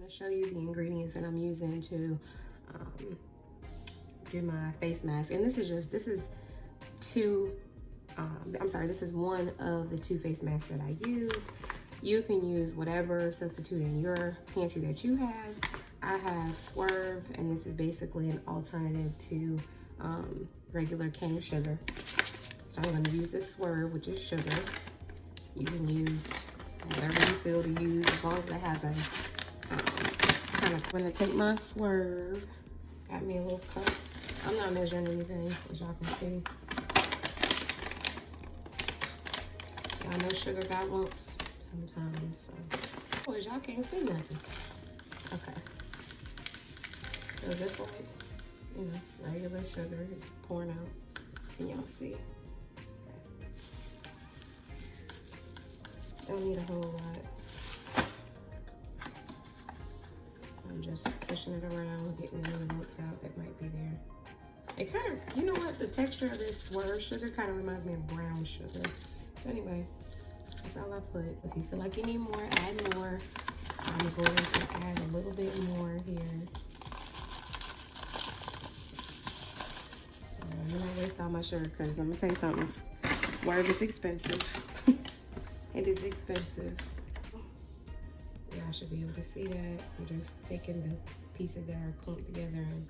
to show you the ingredients that I'm using to do my face mask. And this is one of the 2 face masks that I use. You can use whatever substitute in your pantry that you have. I have Swerve, and this is basically an alternative to regular cane sugar. So I'm gonna use this Swerve, which is sugar. You can use whatever you feel to use, as long as it has a I'm gonna take my Swerve. Got me a little cup. I'm not measuring anything, as y'all can see. I know sugar got lumps sometimes, so. Oh, y'all can't see nothing. Okay. So just like, you know, regular sugar is pouring out. Can y'all see? Don't need a whole lot. I'm just pushing it around, getting any lumps out that might be there. It kind of, you know what? The texture of this Swerve sugar kind of reminds me of brown sugar. So anyway, that's all I put. If you feel like you need more, add more. I'm going to add a little bit more here. I'm gonna waste all my sugar because I'm gonna tell you something. Swerve is expensive. It is expensive. Y'all should be able to see that. I'm just taking the pieces that are clumped together and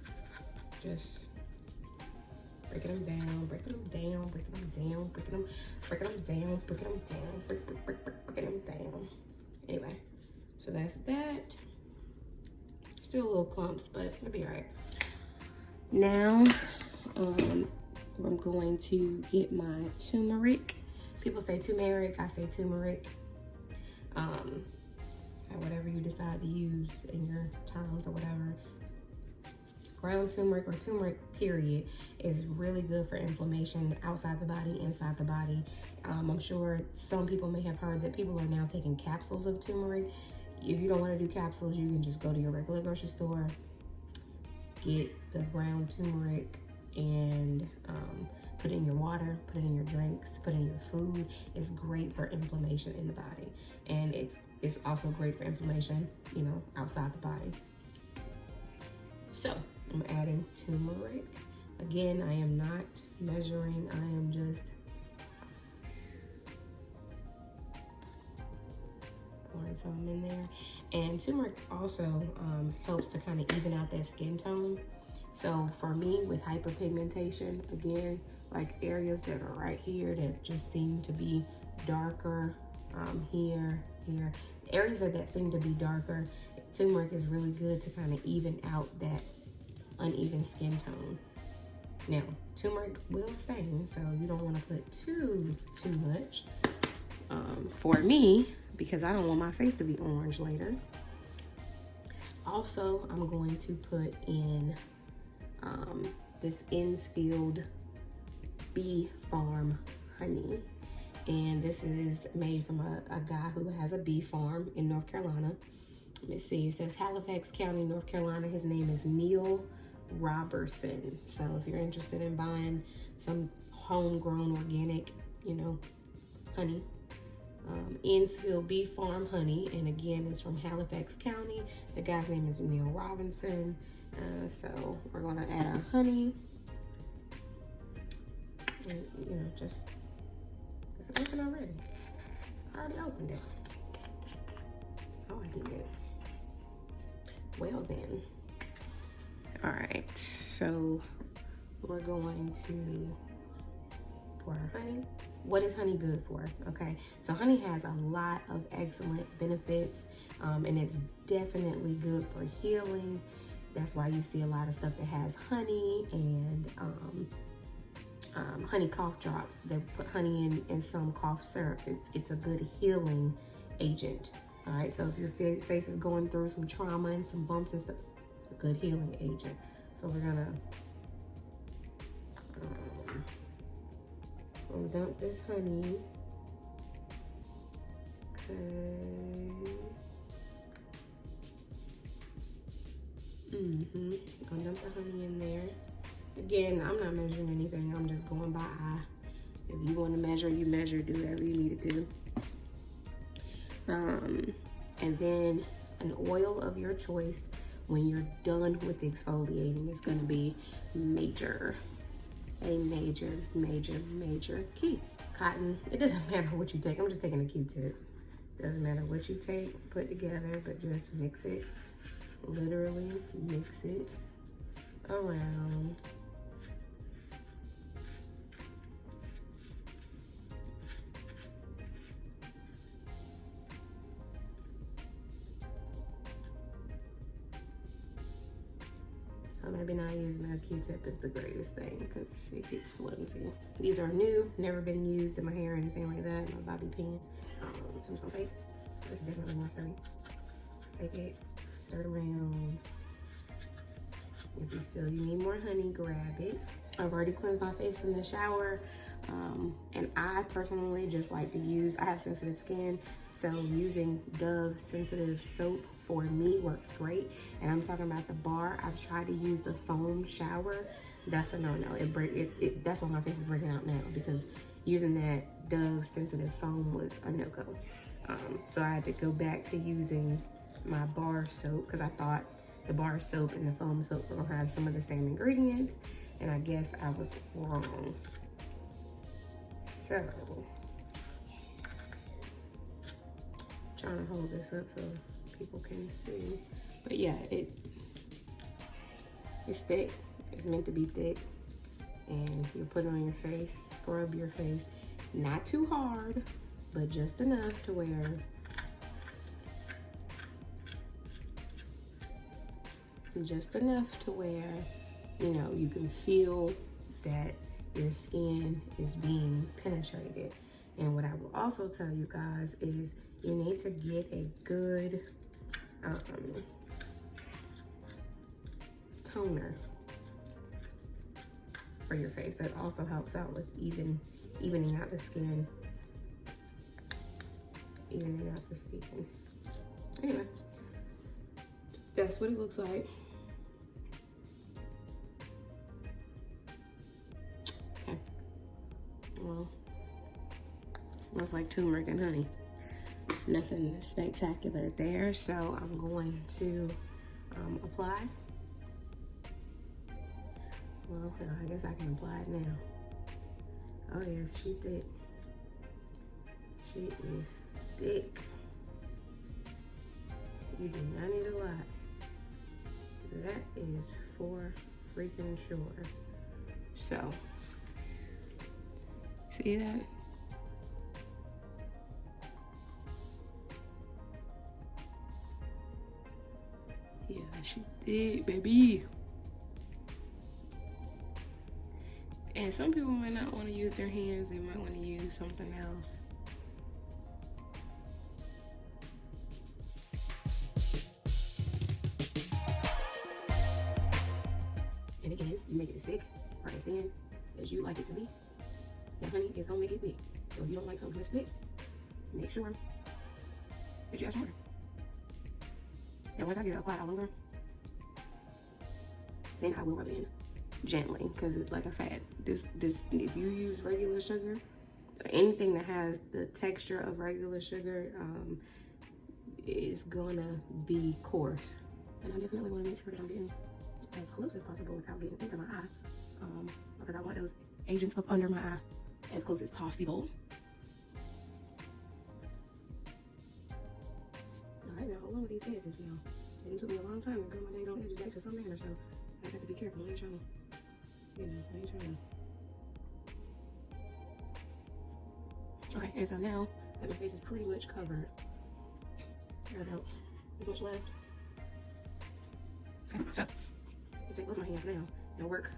just breaking them down, breaking them down, breaking them down, breaking them down, breaking them down, breaking them down. Anyway, so that's that. Still little clumps, but it'll be all right. Now, I'm going to get my turmeric. People say turmeric, I say turmeric. Whatever you decide to use in your terms or whatever. Ground turmeric or turmeric period is really good for inflammation outside the body, inside the body. I'm sure some people may have heard that people are now taking capsules of turmeric. If you don't want to do capsules, you can just go to your regular grocery store, get the ground turmeric, and put it in your water, put it in your drinks, put it in your food. It's great for inflammation in the body. And it's also great for inflammation, you know, outside the body. So I'm adding turmeric. Again, I am not measuring, I am just pouring some in there. And turmeric also helps to kind of even out that skin tone. So for me, with hyperpigmentation, again, like areas that are right here that just seem to be darker, here, areas that seem to be darker, turmeric is really good to kind of even out that uneven skin tone. Now, turmeric will stain, so you don't want to put too much. For me, because I don't want my face to be orange later. Also, I'm going to put in this Enfield bee farm honey, and this is made from a guy who has a bee farm in North Carolina. Let me see, it says Halifax County, North Carolina. His name is Roberson. So if you're interested in buying some homegrown organic, you know, honey, Enfield bee farm honey, and again, it's from Halifax County. The guy's name is Roberson. So we're gonna add our honey, and, you know, just, is it open already? I already opened it. Oh, I did it. Well then, all right, so we're going to pour our honey. What is honey good for? Okay, so honey has a lot of excellent benefits, and it's definitely good for healing. That's why you see a lot of stuff that has honey and honey cough drops. They put honey in some cough syrups. It's a good healing agent. All right, so if your face is going through some trauma and some bumps and stuff, a good healing agent. So we're gonna dump this honey. Okay. Gonna dump the honey in there. Again, I'm not measuring anything. I'm just going by eye. If you want to measure, you measure. Do whatever you need to do. And then an oil of your choice when you're done with exfoliating is going to be a major key. Cotton, it doesn't matter what you take. I'm just taking a Q-tip. Doesn't matter what you take, put together, but just mix it. Literally mix it around. So maybe not using a Q-tip is the greatest thing because it gets flimsy. These are new, never been used in my hair or anything like that. My bobby pins. Some tape. This is definitely more sturdy. Take it, stir it around. If you feel you need more honey, grab it. I've already cleansed my face in the shower. And I personally just like to use, I have sensitive skin, so using Dove sensitive soap for me works great. And I'm talking about the bar. I've tried to use the foam shower. That's a no-no. That's why my face is breaking out now, because using that Dove sensitive foam was a no-go. So I had to go back to using my bar soap because I thought the bar soap and the foam soap were gonna have some of the same ingredients, and I guess I was wrong. So, trying to hold this up so people can see. But yeah, it's thick. It's meant to be thick. And you put it on your face, scrub your face. Not too hard, but just enough to where you know, you can feel that your skin is being penetrated. And what I will also tell you guys is you need to get a good toner for your face. That also helps out with evening out the skin. Anyway, that's what it looks like. Okay. Well, smells like turmeric and honey. Nothing spectacular there, so I'm going to apply. Well, I guess I can apply it now. Oh yes, she thick. She is thick. You do not need a lot. That is for freaking sure. So, see that? Yeah, she thick, baby. And some people might not want to use their hands. They might want to use something else. And again, you make it as thick or as thin as you like it to be. And honey is gonna make it thick. So if you don't like something that's thick, make sure that you add more. And once I get it applied all over, then I will rub it in gently, because like I said, this if you use regular sugar or anything that has the texture of regular sugar, is gonna be coarse. And I definitely want to make sure that I'm getting as close as possible without getting into my eye, because I want those agents up under my eye as close as possible. All right, now hold on with these edges, y'all. It took me a long time to grow my dang on edges back to some manner, so I have to be careful. I ain't trying to, I ain't trying to. Okay, and so now that my face is pretty much covered, there about this much left. Okay, so let's take both my hands now and work.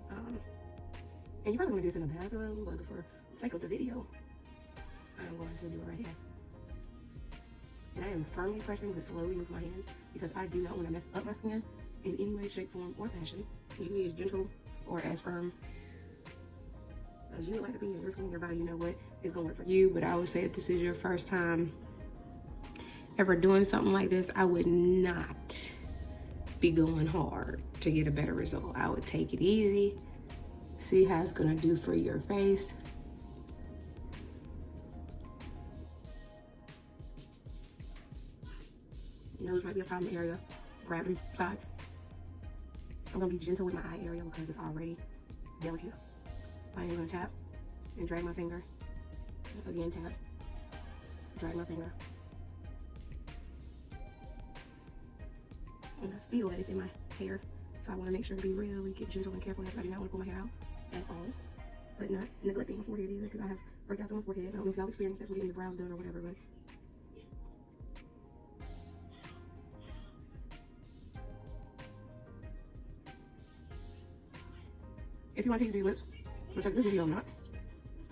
And you probably want to do this in the bathroom, but for the sake of the video, I'm going to do it right here. And I am firmly pressing but slowly with my hand because I do not want to mess up my skin in any way, shape, form, or fashion. You can be as gentle or as firm as you would like to be in your skin, your body. You know what is going to work for you. But I would say if this is your first time ever doing something like this, I would not be going hard to get a better result. I would take it easy, see how it's going to do for your face. Nose might be a problem area. Gravity side. I'm gonna be gentle with my eye area because it's already delicate. I am gonna tap and drag my finger. Again, tap, drag my finger. And I feel that it's in my hair, so I want to make sure to be really gentle and careful. I do not want to pull my hair out at all, but not neglecting my forehead either, because I have breakouts on my forehead. I don't know if y'all experienced that from getting your brows done or whatever, but if you want to take your lips, which this video I'm not,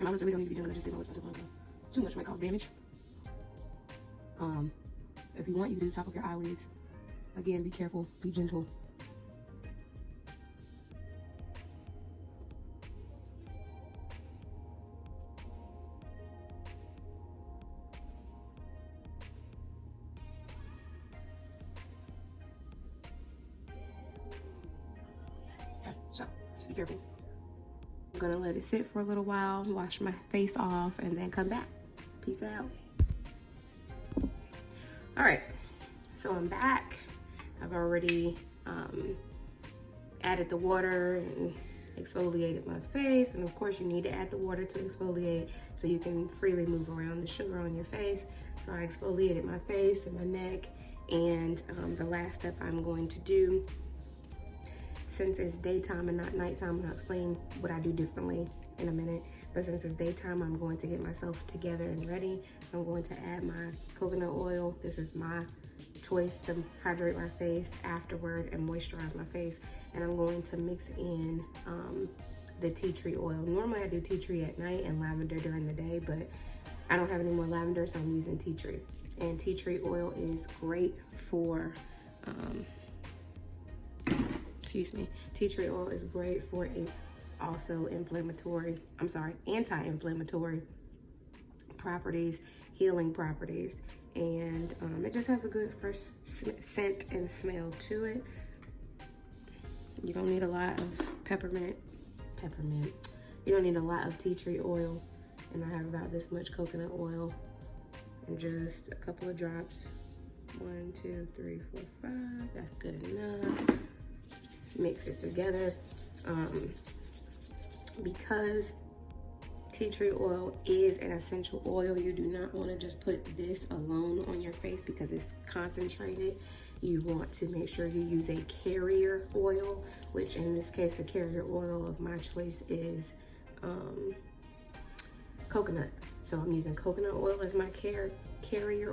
and I really don't need to be doing it, I just didn't want to do too much might cause damage. If you want, you can do the top of your eyelids. Again, be careful, be gentle. Okay, so just be careful. I'm gonna let it sit for a little while, wash my face off, and then come back. Peace out. All right, so I'm back. I've already added the water and exfoliated my face. And of course you need to add the water to exfoliate so you can freely move around the sugar on your face. So I exfoliated my face and my neck. And the last step I'm going to do, since it's daytime and not nighttime, and I'll explain what I do differently in a minute. But since it's daytime, I'm going to get myself together and ready. So I'm going to add my coconut oil. This is my choice to hydrate my face afterward and moisturize my face. And I'm going to mix in the tea tree oil. Normally I do tea tree at night and lavender during the day, but I don't have any more lavender, so I'm using tea tree. And tea tree oil is great for, tea tree oil is great for its also anti-inflammatory properties, healing properties, and it just has a good fresh scent and smell to it. You don't need a lot of peppermint. You don't need a lot of tea tree oil, and I have about this much coconut oil and just a couple of drops. 1, 2, 3, 4, 5. That's good enough. Mix it together. Because tea tree oil is an essential oil, you do not want to just put this alone on your face because it's concentrated. You want to make sure you use a carrier oil, which in this case, the carrier oil of my choice is coconut. So I'm using coconut oil as my carrier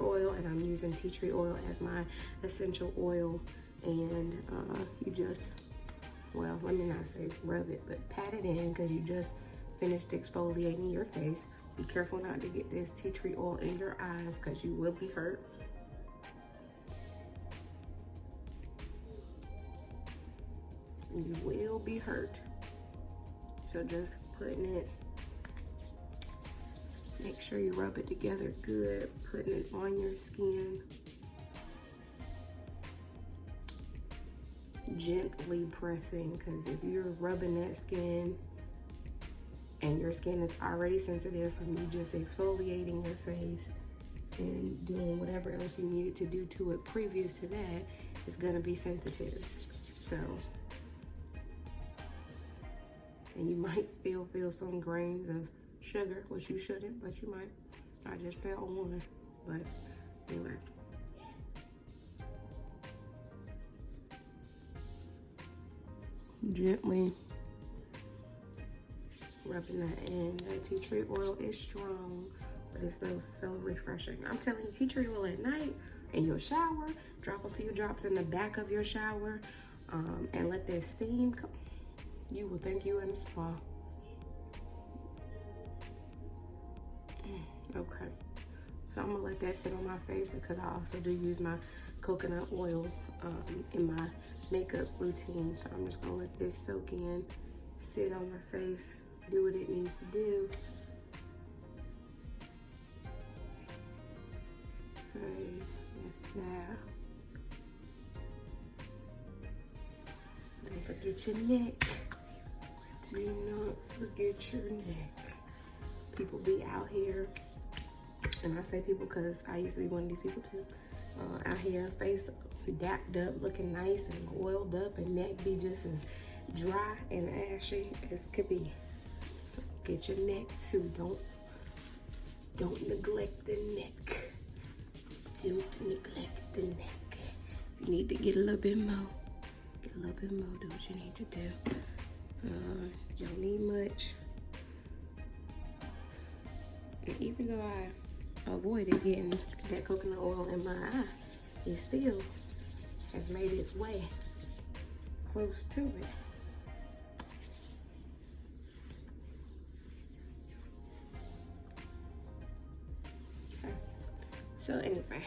oil, and I'm using tea tree oil as my essential oil. And you just, well, let me not say rub it, but pat it in because you just finished exfoliating your face. Be careful not to get this tea tree oil in your eyes because you will be hurt. You will be hurt. So just putting it, make sure you rub it together good, putting it on your skin. Gently pressing, because if you're rubbing that skin and your skin is already sensitive from you just exfoliating your face and doing whatever else you needed to do to it previous to that, it's gonna be sensitive. So, and you might still feel some grains of sugar, which you shouldn't, but you might. I just felt one, but anyway. Gently rubbing that in. That tea tree oil is strong, but it smells so refreshing. I'm telling you, tea tree oil at night in your shower, drop a few drops in the back of your shower, and let that steam come. You will think you're in a spa. Okay, so I'm gonna let that sit on my face because I also do use my coconut oil in my makeup routine. So I'm just gonna let this soak in, sit on my face, do what it needs to do. Okay, that's that. Don't forget your neck. Do not forget your neck. People be out here And I say people because I used to be one of these people too. Out here, face dapped up, looking nice and oiled up, and neck be just as dry and ashy as could be. So get your neck too. Don't neglect the neck. Don't neglect the neck. If you need to get a little bit more, get a little bit more. Do what you need to do. You don't need much. And even though I avoided getting that coconut oil in my eye, it still has made its way close to it. Okay. So anyway,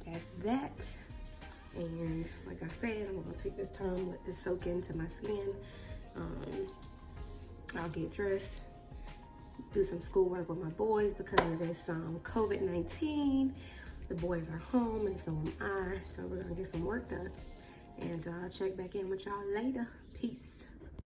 that's that. And like I said, I'm gonna take this time, let this soak into my skin. I'll get dressed, do some schoolwork with my boys because of this COVID-19. The boys are home and so am I. So we're gonna get some work done. And I'll check back in with y'all later. Peace.